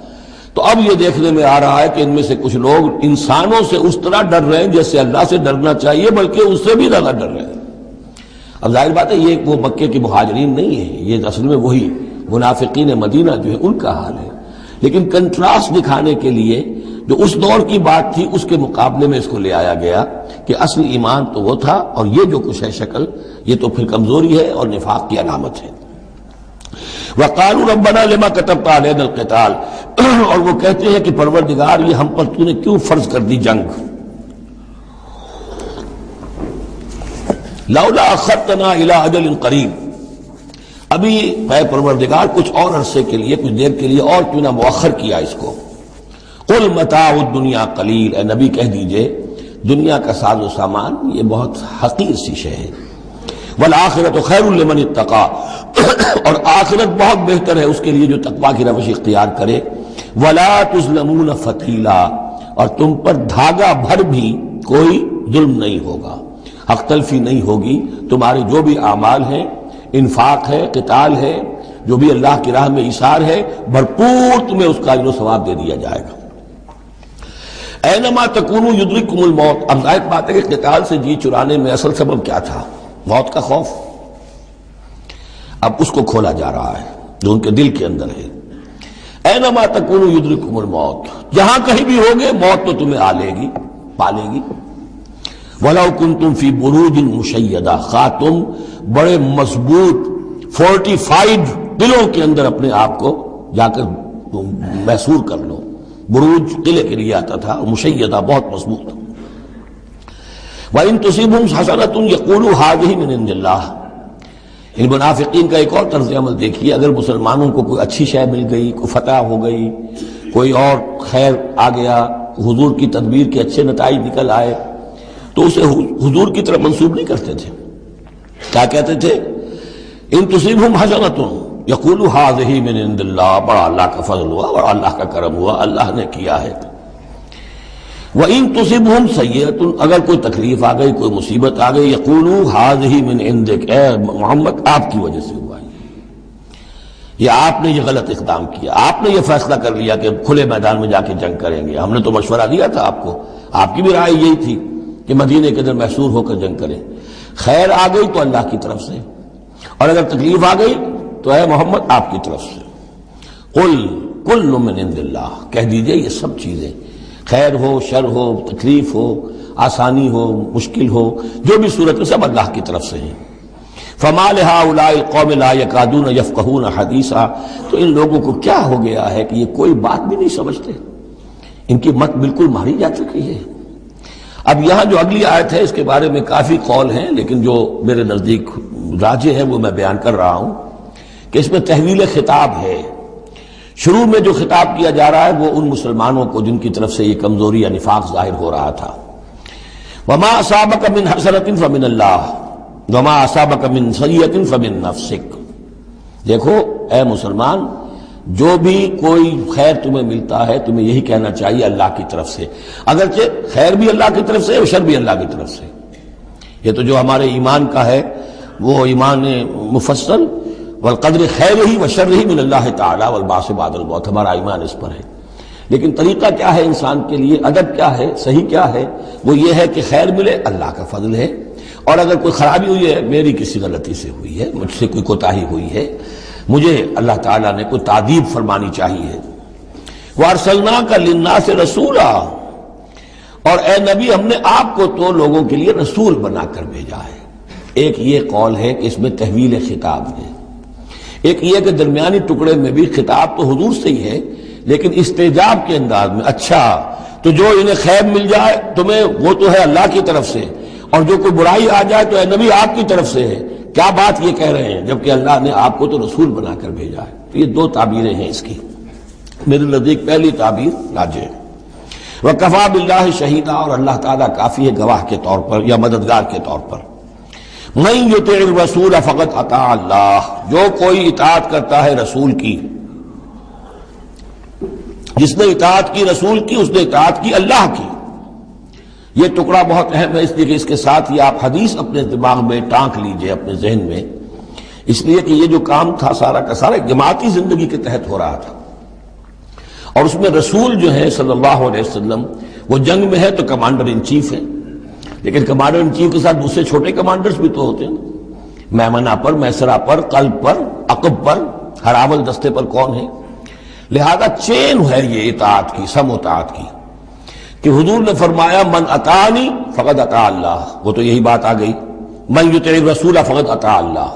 تو اب یہ دیکھنے میں آ رہا ہے کہ ان میں سے کچھ لوگ انسانوں سے اس طرح ڈر رہے ہیں جیسے اللہ سے ڈرنا چاہیے، بلکہ اس سے بھی زیادہ ڈر رہے ہیں۔ اب ظاہر بات ہے یہ وہ مکے کے مہاجرین نہیں ہیں، یہ اصل میں وہی منافقین مدینہ جو ہے ان کا حال ہے، لیکن کنٹراسٹ دکھانے کے لیے جو اس دور کی بات تھی اس کے مقابلے میں اس کو لے آیا گیا کہ اصل ایمان تو وہ تھا، اور یہ جو کچھ ہے شکل یہ تو پھر کمزوری ہے اور نفاق کی علامت ہے۔ وَقَالُوا رَبَّنَا لِمَا كَتَبْتَ عَلَيْنَا الْقِتَالَ، اور وہ کہتے ہیں کہ پروردگار یہ ہم پر تو نے کیوں فرض کر دی جنگ؟ لولا اخرتنا الى اجل قریب، ابھی اے پروردگار کچھ اور عرصے کے لیے، کچھ دیر کے لیے اور کیوں نہ مؤخر کیا اس کو۔ قل متاع الدنیا قلیل، اے نبی کہہ دیجئے دنیا کا ساز و سامان یہ بہت حقیر سی شے ہے، والآخرۃ خیر لمن اتقی، اور آخرت بہت بہتر ہے اس کے لیے جو تقوی کی روش اختیار کرے، ولا تظلمون فتیلا، اور تم پر دھاگا بھر بھی کوئی ظلم نہیں ہوگا، حق تلفی نہیں ہوگی، تمہارے جو بھی اعمال ہیں، انفاق ہے، قتال ہے، جو بھی اللہ کی راہ میں ایثار ہے، بھرپور تمہیں اس کا اجر و ثواب دے دیا جائے گا۔ اینما تکونوا یدرککم الموت، اب ظاہر بات ہے کہ قتال سے جی چرانے میں اصل سبب کیا تھا؟ موت کا خوف، اب اس کو کھولا جا رہا ہے جو ان کے دل کے اندر ہے۔ اینما تکونوا یدرککم الموت، جہاں کہیں بھی ہوگے موت تو تمہیں آ لے گی، پا لے گی۔ وَلَوْ كُنْتُمْ فِي بُرُوجٍ مُشَيَّدَةٍ، خواہ تم بڑے مضبوط فورٹیفائڈ قلعوں کے اندر اپنے آپ کو جا کر محصور کر لو، بروج قلعے کے لیے آتا تھا، مشیدہ بہت مضبوط۔ وَإِن تُصِبْهُمْ حَسَنَةٌ يَقُولُوا هَٰذِهِ مِنْ عِندِ اللَّهِ، ان منافقین کا ایک اور طرز عمل دیکھیے، اگر مسلمانوں کو کوئی اچھی شے مل گئی، کوئی فتح ہو گئی، کوئی اور خیر آ گیا، حضور کی تدبیر کے اچھے نتائج نکل آئے، تو اسے حضور کی طرف منسوب نہیں کرتے تھے، کیا کہتے تھے؟ ان تصیبہم حسنۃ یقولوا ھذہ من عند اللہ، بڑا اللہ کا فضل ہوا، بڑا اللہ کا کرم ہوا، اللہ نے کیا ہے۔ وَإِن تُصِبْهُمْ سَيِّئَةٌ، اگر کوئی تکلیف آ گئی، کوئی مصیبت آ گئی، یقولوا ھذہ من عندک، اے محمد آپ کی وجہ سے ہوا یہ آپ نے یہ غلط اقدام کیا، آپ نے یہ فیصلہ کر لیا کہ کھلے میدان میں جا کے جنگ کریں گے، ہم نے تو مشورہ دیا تھا آپ کو، آپ کی بھی رائے یہی تھی کہ مدینے کے اندر محصور ہو کر جنگ کریں۔ خیر آ گئی تو اللہ کی طرف سے، اور اگر تکلیف آ گئی تو اے محمد آپ کی طرف سے۔ قل کل من عند اللہ، کہہ دیجئے یہ سب چیزیں، خیر ہو، شر ہو، تکلیف ہو، آسانی ہو مشکل ہو، جو بھی صورت میں سب اللہ کی طرف سے ہیں۔ فما لہؤلاء القوم لا یکادون یفقہون حدیثا، تو ان لوگوں کو کیا ہو گیا ہے کہ یہ کوئی بات بھی نہیں سمجھتے، ان کی مت بالکل ماری جا چکی ہے۔ اب یہاں جو اگلی آیت ہے اس کے بارے میں کافی قول ہیں، لیکن جو میرے نزدیک راجح ہے وہ میں بیان کر رہا ہوں کہ اس میں تحویل خطاب ہے۔ شروع میں جو خطاب کیا جا رہا ہے وہ ان مسلمانوں کو جن کی طرف سے یہ کمزوری یا نفاق ظاہر ہو رہا تھا۔ وما اصابک من حسنۃ فمن اللہ وما اصابک من سیئۃ فمن نفسک، دیکھو اے مسلمان، جو بھی کوئی خیر تمہیں ملتا ہے تمہیں یہی کہنا چاہیے اللہ کی طرف سے، اگرچہ خیر بھی اللہ کی طرف سے اور شر بھی اللہ کی طرف سے۔ یہ تو جو ہمارے ایمان کا ہے وہ ایمان مفصل، والقدر خیرہ وشرہ من اللہ تعالی والبعث بعد الموت، ہمارا ایمان اس پر ہے۔ لیکن طریقہ کیا ہے انسان کے لیے، ادب کیا ہے، صحیح کیا ہے؟ وہ یہ ہے کہ خیر ملے اللہ کا فضل ہے، اور اگر کوئی خرابی ہوئی ہے میری کسی غلطی سے ہوئی ہے، مجھ سے کوئی کوتاہی ہوئی ہے، مجھے اللہ تعالیٰ نے کوئی تعدیب فرمانی چاہیے۔ وَأَرْسَلْنَاكَ لِلنَّاسِ رَسُولًا، اور اے نبی ہم نے آپ کو تو لوگوں کے لیے رسول بنا کر بھیجا ہے۔ ایک یہ قول ہے کہ اس میں تحویل خطاب ہے، ایک یہ کہ درمیانی ٹکڑے میں بھی خطاب تو حضور سے ہی ہے لیکن استجاب کے انداز میں، اچھا تو جو انہیں خیر مل جائے تمہیں وہ تو ہے اللہ کی طرف سے، اور جو کوئی برائی آ جائے تو اے نبی آپ کی طرف سے ہے۔ کیا بات یہ کہہ رہے ہیں جبکہ اللہ نے آپ کو تو رسول بنا کر بھیجا ہے؟ تو یہ دو تعبیریں ہیں اس کی، میرے نزدیک پہلی تعبیر راجح ہے۔ وَكَفَى بِاللَّهِ شَهِيدًا، اور اللہ تعالیٰ کافی ہے گواہ کے طور پر یا مددگار کے طور پر۔ مَن يُطِعِ الرَّسُولَ فَقَدْ أَطَاعَ اللَّهَ، جو کوئی اطاعت کرتا ہے رسول کی، جس نے اطاعت کی رسول کی اس نے اطاعت کی اللہ کی۔ یہ ٹکڑا بہت اہم ہے، اس لیے کہ اس کے ساتھ ہی آپ حدیث اپنے دماغ میں ٹانک لیجئے اپنے ذہن میں، اس لیے کہ یہ جو کام تھا سارا کا سارا جماعتی زندگی کے تحت ہو رہا تھا، اور اس میں رسول جو ہے صلی اللہ علیہ وسلم وہ جنگ میں ہے تو کمانڈر ان چیف ہے، لیکن کمانڈر ان چیف کے ساتھ دوسرے چھوٹے کمانڈرز بھی تو ہوتے ہیں، میمنہ پر، میسرہ پر، قلب پر، عقب پر، ہراول دستے پر کون ہے؟ لہذا چین ہے یہ اطاعت کی، سم اطاعت کی، کہ حضور نے فرمایا من اطاعنی فقد اطاع اللہ، وہ تو یہی بات آ گئی، من یطع الرسول فقد اطاع اللہ،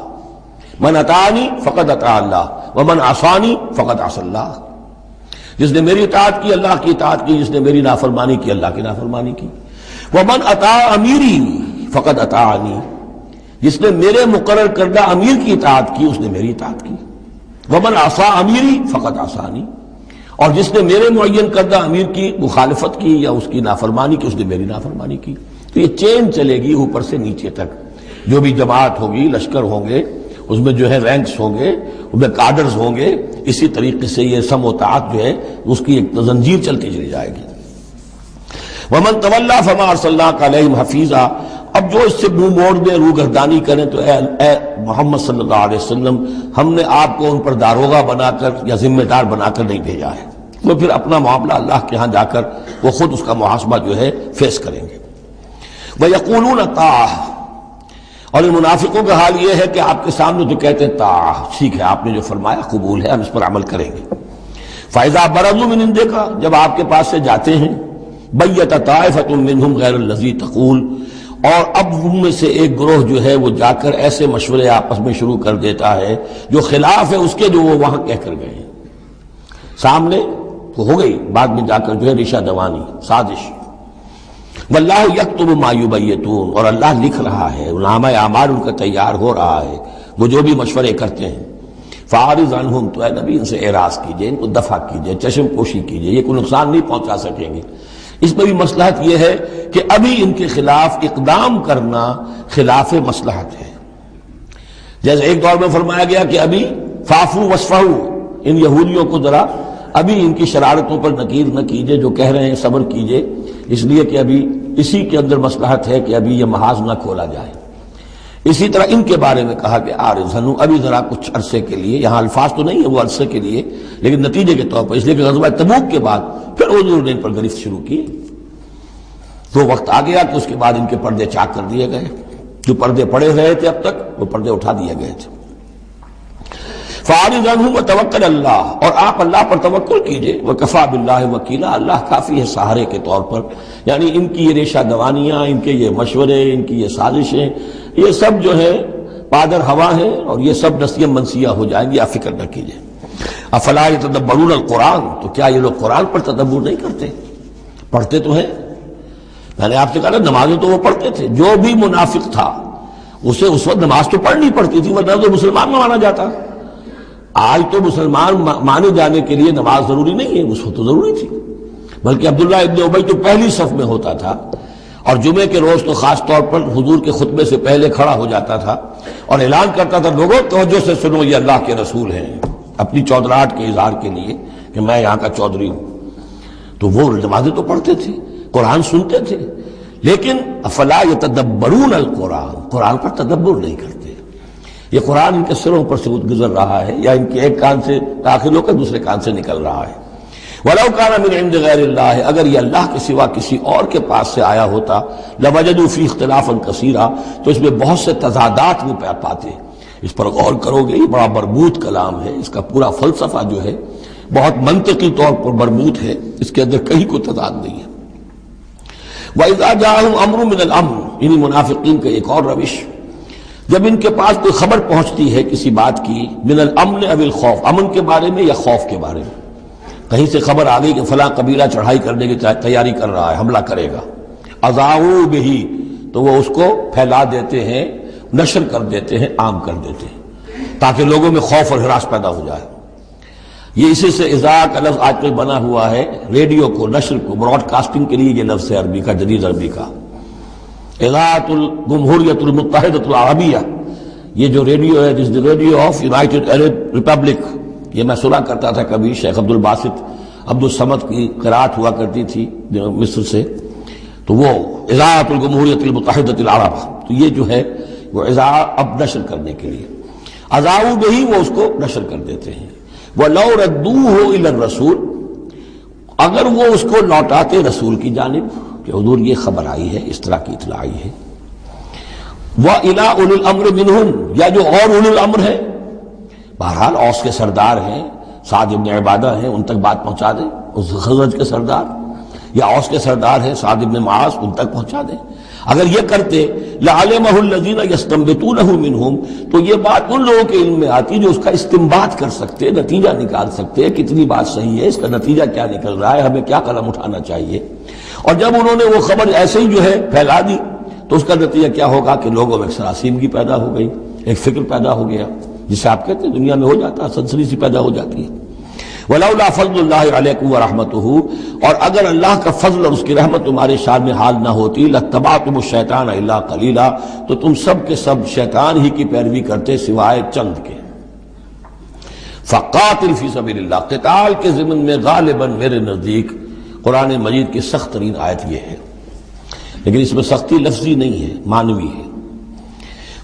من اطاعنی فقد اطاع اللہ ومن عصانی فقد عصى اللہ، جس نے میری اطاعت کی اللہ کی اطاعت کی، جس نے میری نافرمانی کی اللہ کی نافرمانی کی۔ ومن اطاع امیری فقد اطاعنی، جس نے میرے مقرر کردہ امیر کی اطاعت کی اس نے میری اطاعت کی۔ ومن عصى امیری فقد عصانی، اور جس نے میرے معین کردہ امیر کی مخالفت کی یا اس کی نافرمانی کی اس نے میری نافرمانی کی۔ تو یہ چین چلے گی اوپر سے نیچے تک، جو بھی جماعت ہوگی، لشکر ہوں گے، اس میں جو ہے رینکس ہوں گے، اس میں کارڈرز ہوں گے، اسی طریقے سے یہ سم و طاعت جو ہے اس کی ایک زنجیر چلتی چلی جائے گی۔ ومن تولی فما ارسلناک علیہم حفیظا، اب جو اس سے منہ موڑ دیں، روگردانی کریں، تو اے محمد صلی اللہ علیہ وسلم ہم نے آپ کو ان پر داروغہ بنا کر یا ذمہ دار بنا کر نہیں بھیجا ہے، وہ پھر اپنا معاملہ اللہ کے ہاں جا کر وہ خود اس کا محاسبہ جو ہے فیس کریں گے۔ وَيَقُولُونَ طَاعَةٌ، اور ان منافقوں کا حال یہ ہے کہ آپ کے سامنے تو کہتے ہیں طاعہ، ٹھیک ہے آپ نے جو فرمایا قبول ہے، ہم اس پر عمل کریں گے۔ فَإِذَا بَرَزُوا مِنْ عِنْدِكَ، جب آپ کے پاس سے جاتے ہیں، بَيَّتَ طَائِفَةٌ مِّنْهُمْ غَيْرَ الَّذِي تَقُولُ، اور اب ان میں سے ایک گروہ جو ہے وہ جا کر ایسے مشورے آپس میں شروع کر دیتا ہے جو خلاف ہے اس کے جو وہ وہاں کہہ کر گئے ہیں۔ سامنے تو ہو گئی، بعد میں جا کر جو ہے ریشہ دوانی، سازش۔ واللہ یکتب ما یبیتون، اور اللہ لکھ رہا ہے، نامہ اعمال ان کا تیار ہو رہا ہے، وہ جو بھی مشورے کرتے ہیں۔ فاعرض عنہم، تو اے نبی ان سے اعراض کیجئے، ان کو دفع کیجئے، چشم پوشی کیجئے، یہ کوئی نقصان نہیں پہنچا سکیں گے۔ اس میں بھی مصلحت یہ ہے کہ ابھی ان کے خلاف اقدام کرنا خلاف مصلحت ہے۔ جیسے ایک دور میں فرمایا گیا کہ ابھی فاعفوا واصفحوا، ان یہودیوں کو ذرا ابھی ان کی شرارتوں پر نکیر نہ کیجئے، جو کہہ رہے ہیں صبر کیجئے، اس لیے کہ ابھی اسی کے اندر مصلحت ہے کہ ابھی یہ محاذ نہ کھولا جائے۔ اسی طرح ان کے بارے میں کہا کہ آرزنو، ابھی ذرا کچھ عرصے کے لیے، یہاں الفاظ تو نہیں ہے وہ عرصے کے لیے لیکن نتیجے کے طور پر، اس لیے کہ غزوہ تبوک کے بعد پھر حضور نے ان پر گرفت شروع کی، تو وقت آ گیا کہ اس کے بعد ان کے پردے چاک کر دیے گئے، جو پردے پڑے رہے تھے اب تک وہ پردے اٹھا دیے گئے تھے۔ فاعرض عنہم وتوکل اللہ، اور آپ اللہ پر توکل کیجئے، وکفی باللہ وکیلا، اللہ کافی ہے سہارے کے طور پر۔ یعنی ان کی یہ ریشہ دوانیاں، ان کے یہ مشورے، ان کی یہ سازشیں، یہ سب جو ہے پادر ہوا ہیں، اور یہ سب نسیہ منسیہ ہو جائیں گی، آپ فکر نہ کیجئے۔ افلا یتدبرون القرآن، تو کیا یہ لوگ قرآن پر تدبر نہیں کرتے؟ پڑھتے تو ہیں، میں نے آپ سے کہا نا نمازیں تو وہ پڑھتے تھے۔ جو بھی منافق تھا اسے اس وقت نماز تو پڑھنی پڑتی تھی، ورنہ تو مسلمان نہ مانا جاتا۔ آج تو مسلمان مانے جانے کے لیے نماز ضروری نہیں ہے، اس وقت تو ضروری تھی، بلکہ عبداللہ ابن ابی تو پہلی صف میں ہوتا تھا، اور جمعے کے روز تو خاص طور پر حضور کے خطبے سے پہلے کھڑا ہو جاتا تھا اور اعلان کرتا تھا، لوگوں توجہ سے سنو، یہ اللہ کے رسول ہیں، اپنی چودراہٹ کے اظہار کے لیے کہ میں یہاں کا چودھری ہوں۔ تو وہ نمازیں تو پڑھتے تھے، قرآن سنتے تھے، لیکن افلا یتدبرون القرآن، قرآن پر تدبر نہیں کرتے۔ یہ قرآن ان کے سروں پر سے گزر رہا ہے، یا ان کے ایک کان سے داخل ہو کر دوسرے کان سے نکل رہا ہے۔ وَلَوْ كَانَ مِنْ عِنْدِ غَيْرِ اللَّهِ، اگر یہ اللہ کے سوا کسی اور کے پاس سے آیا ہوتا، لَوَجَدُوا فِيهِ اخْتِلَافًا كَثِيرًا، تو اس میں بہت سے تضادات وہ پاتے۔ اس پر غور کرو گے، یہ بڑا مربوط کلام ہے، اس کا پورا فلسفہ جو ہے بہت منطقی طور پر مربوط ہے، اس کے اندر کہیں کوئی تضاد نہیں ہے۔ وَإِذَا جَاءَهُمْ أَمْرٌ مِّنَ الْأَمْرِ، انہی منافقین کا ایک اور روش، جب ان کے پاس کوئی خبر پہنچتی ہے کسی بات کی، من الامن او الخوف، امن کے بارے میں یا خوف کے بارے میں، کہیں سے خبر آ گئی کہ فلاں قبیلہ چڑھائی کرنے کی تیاری کر رہا ہے، حملہ کرے گا، اذاعوا بہ، تو وہ اس کو پھیلا دیتے ہیں، نشر کر دیتے ہیں، عام کر دیتے ہیں، تاکہ لوگوں میں خوف اور ہراس پیدا ہو جائے۔ یہ اسی سے اذاع کا لفظ آج کل بنا ہوا ہے، ریڈیو کو، نشر کو، براڈ کاسٹنگ کے لیے یہ لفظ ہے عربی کا، جدید عربی کا، اذاعۃ الجمہوریۃ المتحدۃ العربیہ، یہ جو ریڈیو ہے، جس radio of United Arab republic, یہ میں سنا کرتا تھا کبھی، شیخ عبد الباسط عبد الصمد کی قرات ہوا کرتی تھی مصر سے، تو وہ اذاعۃ الجمہوریۃ المتحدۃ العرب، تو یہ جو ہے وہ اذاع اب نشر کرنے کے لیے، اذاعوا بہ، وہ اس کو نشر کر دیتے ہیں۔ وَلَوْ رَدُّوهُ إِلَى الرَّسُولِ، اگر وہ اس کو لوٹاتے رسول کی جانب کہ حضور یہ خبر آئی ہے، اس طرح کی اطلاع آئی ہے، وَإِلَىٰ أُولِي الْأَمْرِ مِنْهُمْ، یا جو اور اولو الامر ہیں، بہرحال اوس کے سردار ہیں، سعد بن عبادہ ہیں، ان تک بات پہنچا دیں، اس خزرج کے سردار، یا اوس کے سردار ہیں سعد بن معاذ، ان تک پہنچا دیں۔ اگر یہ کرتے لَعَلِمَهُ الَّذِينَ يَسْتَنبِطُونَهُ مِنْهُمْ، تو یہ بات ان لوگوں کے علم میں آتی جو اس کا استنباط کر سکتے، نتیجہ نکال سکتے، کتنی بات صحیح ہے، اس کا نتیجہ کیا نکل رہا ہے، ہمیں کیا قدم اٹھانا چاہیے۔ اور جب انہوں نے وہ خبر ایسے ہی جو ہے پھیلا دی، تو اس کا نتیجہ کیا ہوگا کہ لوگوں میں سراسیمگی پیدا ہو گئی، ایک فکر پیدا ہو گیا، جسے آپ کہتے ہیں دنیا میں ہو جاتا ہے، سنسنی سی پیدا ہو جاتی ہے۔ وَلَوْلَا فَضْلُ اللَّهِ عَلَيْكُمْ وَرَحْمَتُهُ، اور اگر اللہ کا فضل اور اس کی رحمت تمہارے شان میں حال نہ ہوتی، لَاتَّبَعْتُمُ الشَّيْطَانَ إِلَّا قَلِيلًا، تو تم سب کے سب شیطان ہی کی پیروی کرتے سوائے چند کے۔ فَقَاتِلْ فِي سَبِيلِ اللَّهِ، قتال کے ضمن میں غالباً میرے نزدیک قرآن مجید کی سخت ترین آیت یہ ہے، لیکن اس میں سختی لفظی نہیں ہے، معنوی ہے۔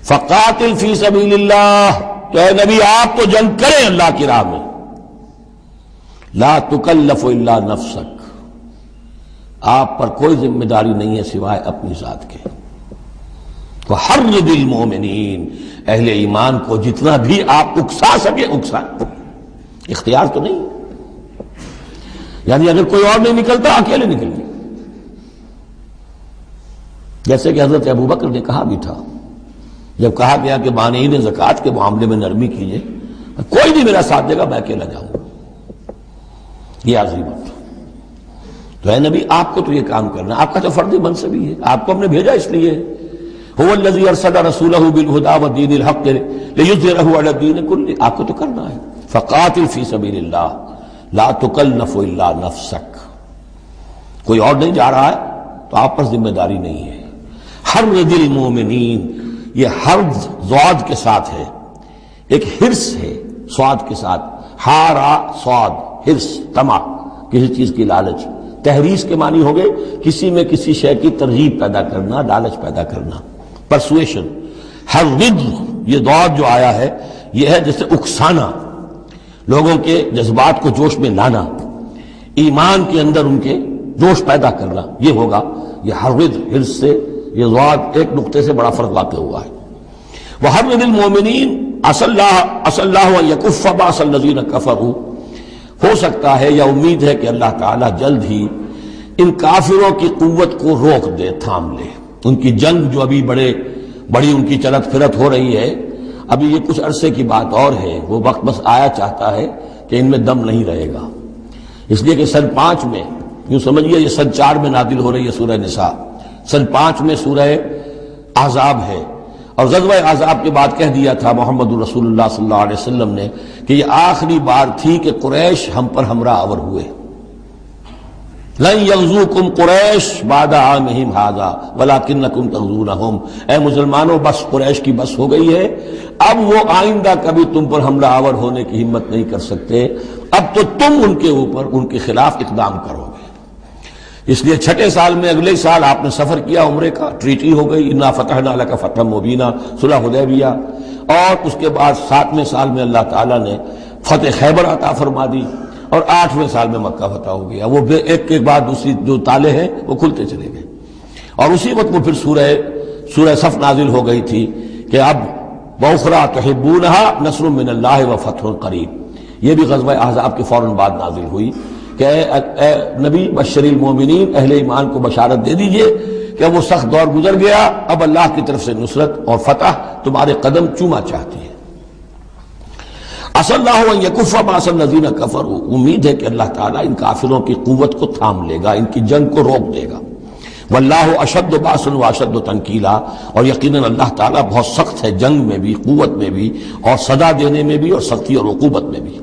فَقَاتِلْ فِي سَبِيلِ اللَّهِ، تو اے نبی آپ تو جنگ کریں اللہ کی راہ میں، لا تکلف الا نفسک، آپ پر کوئی ذمہ داری نہیں ہے سوائے اپنی ذات کے۔ وحرض المؤمنین، اہل ایمان کو جتنا بھی آپ اکسا سکے اکسا، اختیار تو نہیں، یعنی اگر کوئی اور نہیں نکلتا اکیلے نکلیے، جیسے کہ حضرت ابوبکر نے کہا بھی تھا، جب کہا گیا کہ مانعین زکوٰۃ کے معاملے میں نرمی کیجیے، کوئی نہیں میرا ساتھ دے گا، میں اکیلا جاؤں گا، یہ عظیمت۔ تو اے نبی آپ کو تو یہ کام کرنا، آپ کا تو فرض منصب ہی ہے، آپ کو ہم نے بھیجا اس لیے، هو الذی ارسل رسولہ بالہدی ودین الحق لیظہرہ علی الدین کلہ، آپ کو تو کرنا ہے۔ فقاتل فی سبیل اللہ لا تکلف الا نفسک، کوئی اور نہیں جا رہا ہے تو آپ پر ذمہ داری نہیں ہے۔ حرض المؤمنین، یہ حرض ضاد کے ساتھ ہے، ایک حرص ہے صاد کے ساتھ، ہارا صاد، حرص، طمع، کسی چیز کی لالچ۔ تحریص کے معنی ہو گئے کسی میں کسی شے کی ترغیب پیدا کرنا، لالچ پیدا کرنا، پرسویشن۔ حرض، یہ ضاد جو آیا ہے یہ ہے جیسے اکسانا، لوگوں کے جذبات کو جوش میں لانا، ایمان کے اندر ان کے جوش پیدا کرنا، یہ ہوگا یہ حرض۔ حرص سے یہ ضاد ایک نقطے سے بڑا فرق واقع ہوا ہے۔ وحرض المؤمنین، اللہ یکف باس الذین کفروا، ہو سکتا ہے یا امید ہے کہ اللہ تعالیٰ جلد ہی ان کافروں کی قوت کو روک دے، تھام لے۔ ان کی جنگ جو ابھی بڑی ان کی چلت پھرت ہو رہی ہے، ابھی یہ کچھ عرصے کی بات اور ہے، وہ وقت بس آیا چاہتا ہے کہ ان میں دم نہیں رہے گا۔ اس لیے کہ سن 5 میں، یوں سمجھیے یہ سن 4 میں نازل ہو رہی ہے سورہ نساء، سن 5 میں سورہ احزاب ہے، اور غزوہ احزاب کے بعد کہہ دیا تھا محمد رسول اللہ صلی اللہ علیہ وسلم نے کہ یہ آخری بار تھی کہ قریش ہم پر ہمراہ آور ہوئے۔ لن یغزوکم قریش بعد عامہم ھذا ولکنکم تغزونہم، اے مسلمانوں بس قریش کی بس ہو گئی ہے، اب وہ آئندہ کبھی تم پر حملہ آور ہونے کی ہمت نہیں کر سکتے، اب تو تم ان کے اوپر ان کے خلاف اقدام کرو گے۔ اس لیے 6 سال میں اگلے سال آپ نے سفر کیا عمرے کا، ٹریٹی ہو گئی، انا فتحنا لک فتحا مبینا، صلح حدیبیہ، اور اس کے بعد 7ویں سال میں اللہ تعالیٰ نے فتح خیبر عطا فرما دی، اور 8ویں سال میں مکہ فتح ہو گیا۔ وہ ایک کے بعد دوسری جو تالے ہیں وہ کھلتے چلے گئے، اور اسی وقت وہ پھر سورہ صف نازل ہو گئی تھی کہ اب وَأُخْرَىٰ تُحِبُّونَهَا نَصْرٌ مِّنَ اللَّهِ وَفَتْحٌ قَرِیب، یہ بھی غزوہ احزاب کے فوراً بعد نازل ہوئی کہ اے نبی بشر المومنین، اہل ایمان کو بشارت دے دیجئے کہ وہ سخت دور گزر گیا، اب اللہ کی طرف سے نصرت اور فتح تمہارے قدم چوما چاہتی ہے۔ عسى اللہ ان یکف باس الذین کفروا، امید ہے کہ اللہ تعالیٰ ان کافروں کی قوت کو تھام لے گا، ان کی جنگ کو روک دے گا۔ واللہ اشد باس واشد تنکیلا، اور یقیناً اللہ تعالیٰ بہت سخت ہے جنگ میں بھی، قوت میں بھی، اور سزا دینے میں بھی، اور سختی اور عقوبت میں بھی۔